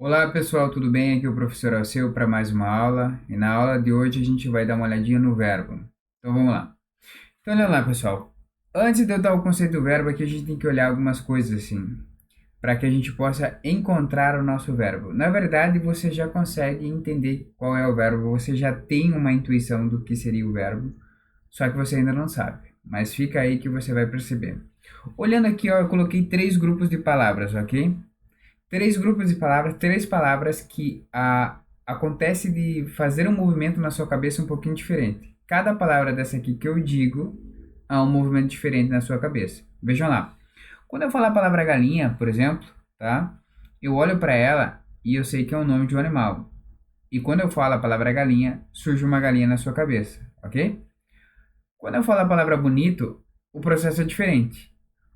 Olá pessoal, tudo bem? Aqui é o professor Alceu para mais uma aula e na aula de hoje a gente vai dar uma olhadinha no verbo. Então vamos lá. Então olha lá pessoal, antes de eu dar o conceito do verbo aqui a gente tem que olhar algumas coisas assim, para que a gente possa encontrar o nosso verbo. Na verdade você já consegue entender qual é o verbo, você já tem uma intuição do que seria o verbo, só que você ainda não sabe. Mas fica aí que você vai perceber. Olhando aqui, ó, eu coloquei três grupos de palavras, ok? Três grupos de palavras, três palavras que acontece de fazer um movimento na sua cabeça um pouquinho diferente. Cada palavra dessa aqui que eu digo há um movimento diferente na sua cabeça. Vejam lá. Quando eu falar a palavra galinha, por exemplo, tá? Eu olho para ela e eu sei que é o nome de um animal. E quando eu falo a palavra galinha, surge uma galinha na sua cabeça, ok? Quando eu falo a palavra bonito, o processo é diferente.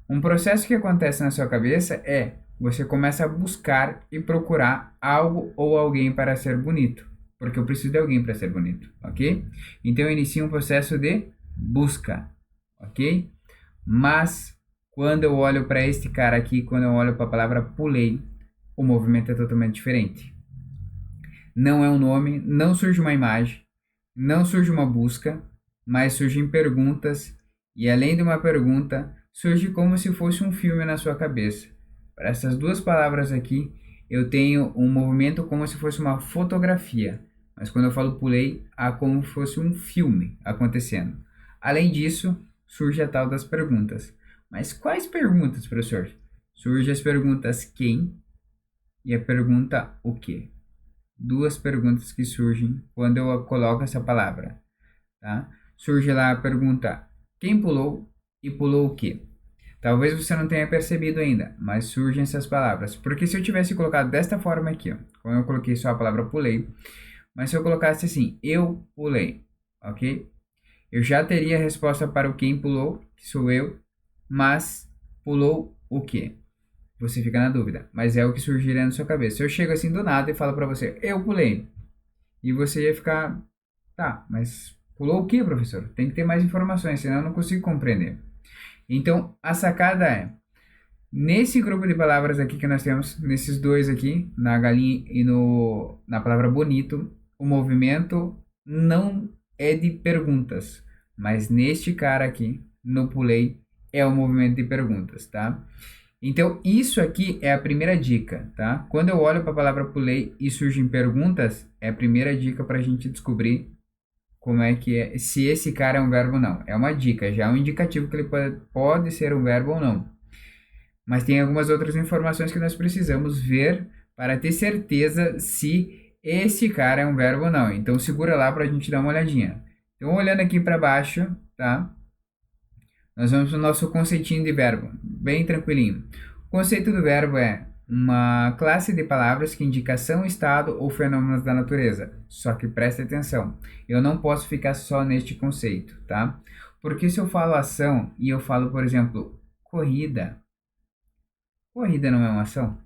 Um processo que acontece na sua cabeça é você começa a buscar e procurar algo ou alguém para ser bonito, porque eu preciso de alguém para ser bonito, ok? Então eu inicio um processo de busca, ok? Mas quando eu olho para este cara aqui, quando eu olho para a palavra pulei, o movimento é totalmente diferente. Não é um nome, não surge uma imagem, não surge uma busca, mas surgem perguntas, e além de uma pergunta, surge como se fosse um filme na sua cabeça. Para essas duas palavras aqui, eu tenho um movimento como se fosse uma fotografia, mas quando eu falo pulei, há como se fosse um filme acontecendo. Além disso, surge a tal das perguntas. Mas quais perguntas, professor? Surge as perguntas quem e a pergunta o quê. Duas perguntas que surgem quando eu coloco essa palavra, tá? Surge lá a pergunta quem pulou e pulou o quê? Talvez você não tenha percebido ainda, mas surgem essas palavras. Porque se eu tivesse colocado desta forma aqui, ó, como eu coloquei só a palavra pulei, mas se eu colocasse assim, eu pulei, ok? Eu já teria a resposta para o quem pulou, que sou eu, mas pulou o quê? Você fica na dúvida, mas é o que surgiria na sua cabeça. Se eu chego assim do nada e falo para você, eu pulei, e você ia ficar, tá, mas pulou o quê, professor? Tem que ter mais informações, senão eu não consigo compreender. Então, a sacada é, nesse grupo de palavras aqui que nós temos, nesses dois aqui, na galinha e na palavra bonito, o movimento não é de perguntas, mas neste cara aqui, no pulei, é o movimento de perguntas, tá? Então, isso aqui é a primeira dica, tá? Quando eu olho para a palavra pulei e surgem perguntas, é a primeira dica para a gente descobrir como é que é, se esse cara é um verbo ou não. É uma dica, já é um indicativo que ele pode ser um verbo ou não. Mas tem algumas outras informações que nós precisamos ver para ter certeza se esse cara é um verbo ou não. Então, segura lá para a gente dar uma olhadinha. Então, olhando aqui para baixo, tá? Nós vamos para o nosso conceitinho de verbo, bem tranquilinho. O conceito do verbo é uma classe de palavras que indica ação, estado ou fenômenos da natureza. Só que preste atenção, eu não posso ficar só neste conceito, tá? Porque se eu falo ação e eu falo, por exemplo, corrida, corrida não é uma ação?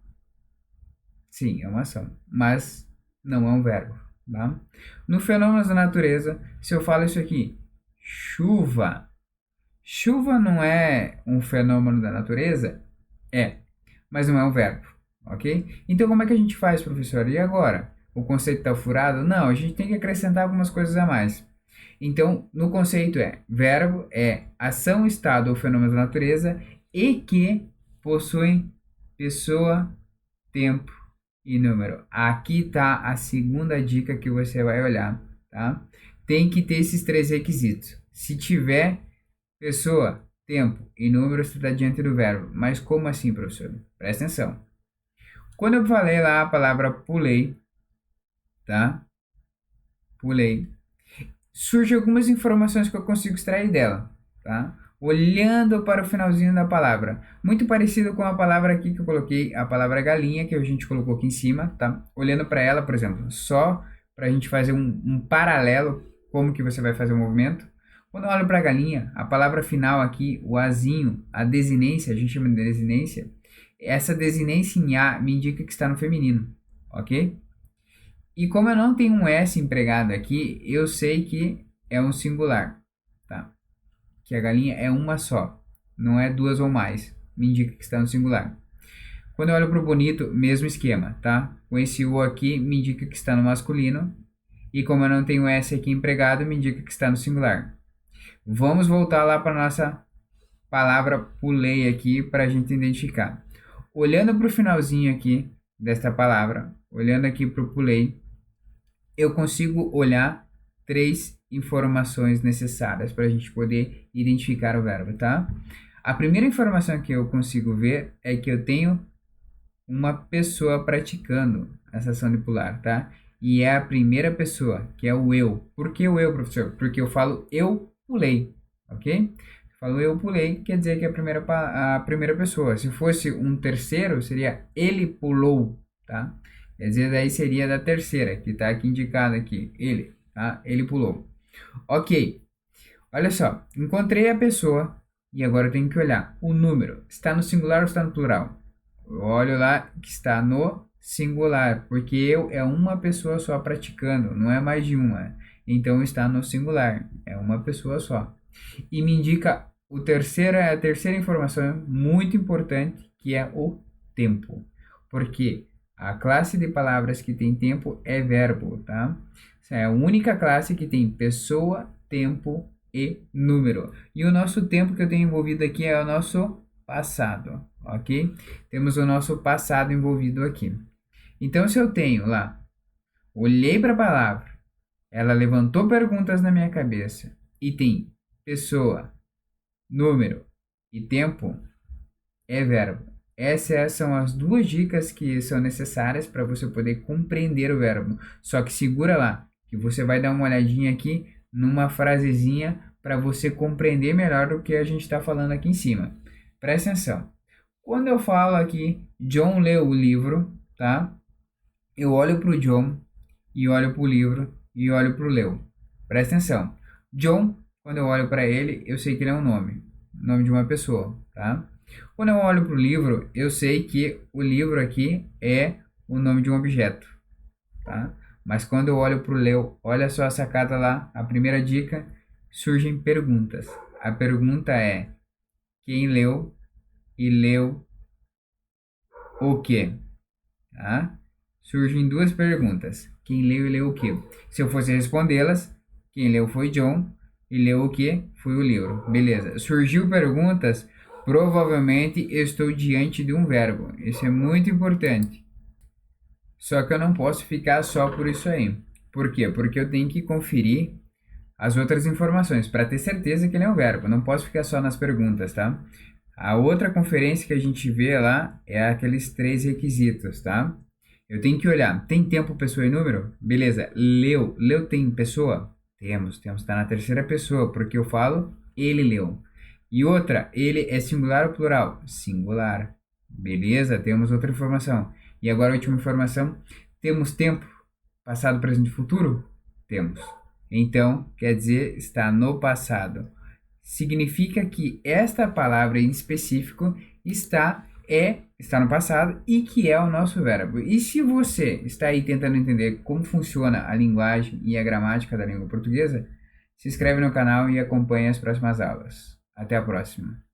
Sim, é uma ação, mas não é um verbo, tá? No fenômenos da natureza, se eu falo isso aqui, chuva, chuva não é um fenômeno da natureza? É, mas não é um verbo, ok? Então como é que a gente faz, professor? E agora? O conceito está furado? Não, a gente tem que acrescentar algumas coisas a mais. Então, no conceito é, verbo é ação, estado ou fenômeno da natureza e que possuem pessoa, tempo e número. Aqui está a segunda dica que você vai olhar, tá? Tem que ter esses três requisitos. Se tiver pessoa, tempo e número, você está diante do verbo. Mas como assim, professor? Presta atenção. Quando eu falei lá a palavra pulei, tá? Pulei. Surgem algumas informações que eu consigo extrair dela, tá? Olhando para o finalzinho da palavra. Muito parecido com a palavra aqui que eu coloquei, a palavra galinha, que a gente colocou aqui em cima, tá? Olhando para ela, por exemplo, só para a gente fazer um paralelo, como que você vai fazer o movimento. Quando eu olho para a galinha, a palavra final aqui, o azinho, a desinência, a gente chama de desinência, essa desinência em a me indica que está no feminino, ok? E como eu não tenho um S empregado aqui, eu sei que é um singular, tá? Que a galinha é uma só, não é duas ou mais. Me indica que está no singular. Quando eu olho para o bonito, mesmo esquema, tá? Com esse o aqui me indica que está no masculino. E como eu não tenho S aqui empregado, me indica que está no singular. Vamos voltar lá para nossa palavra pulei aqui para a gente identificar. Olhando para o finalzinho aqui desta palavra, olhando aqui para o pulei, eu consigo olhar três informações necessárias para a gente poder identificar o verbo, tá? A primeira informação que eu consigo ver é que eu tenho uma pessoa praticando essa ação de pular, tá? E é a primeira pessoa, que é o eu. Por que o eu, professor? Porque eu falo eu pulei, ok? Eu falo eu pulei, quer dizer que é a primeira pessoa. Se fosse um terceiro, seria ele pulou, tá? Quer dizer, daí seria da terceira, que está aqui indicado aqui, ele, tá? Ele pulou. Ok, olha só, encontrei a pessoa e agora eu tenho que olhar o número. Está no singular ou está no plural? Eu olho lá que está no singular, porque eu é uma pessoa só praticando, não é mais de uma. Então está no singular, é uma pessoa só. E me indica a terceira informação muito importante, que é o tempo. Porque a classe de palavras que tem tempo é verbo, tá? Essa é a única classe que tem pessoa, tempo e número. E o nosso tempo que eu tenho envolvido aqui é o nosso passado, ok? Temos o nosso passado envolvido aqui. Então, se eu tenho lá, olhei para a palavra, ela levantou perguntas na minha cabeça e tem pessoa, número e tempo, é verbo. Essas são as duas dicas que são necessárias para você poder compreender o verbo. Só que segura lá, que você vai dar uma olhadinha aqui numa frasezinha para você compreender melhor o que a gente está falando aqui em cima. Presta atenção. Quando eu falo aqui, John leu o livro, tá? Eu olho para o John e olho para o livro e olho para o Leo. Presta atenção. John, quando eu olho para ele, eu sei que ele é um nome de uma pessoa, tá? Quando eu olho para o livro, eu sei que o livro aqui é o nome de um objeto, tá? Mas quando eu olho para o Leo, olha só a sacada lá, a primeira dica, surgem perguntas. A pergunta é: quem leu e leu o quê? Tá? Surgem duas perguntas. Quem leu e leu o quê? Se eu fosse respondê-las, quem leu foi John e leu o quê? Foi o livro. Beleza. Surgiu perguntas, provavelmente estou diante de um verbo. Isso é muito importante. Só que eu não posso ficar só por isso aí. Por quê? Porque eu tenho que conferir as outras informações para ter certeza que ele é um verbo. Não posso ficar só nas perguntas, tá? A outra conferência que a gente vê lá é aqueles três requisitos, tá? Eu tenho que olhar, tem tempo, pessoa e número? Beleza, leu. Leu tem pessoa? Temos, tá na terceira pessoa, porque eu falo ele leu. E outra, ele é singular ou plural? Singular. Beleza, temos outra informação. E agora a última informação, temos tempo, passado, presente e futuro? Temos. Então, quer dizer, está no passado. Significa que esta palavra em específico está no passado e que é o nosso verbo. E se você está aí tentando entender como funciona a linguagem e a gramática da língua portuguesa, se inscreve no canal e acompanhe as próximas aulas. Até a próxima.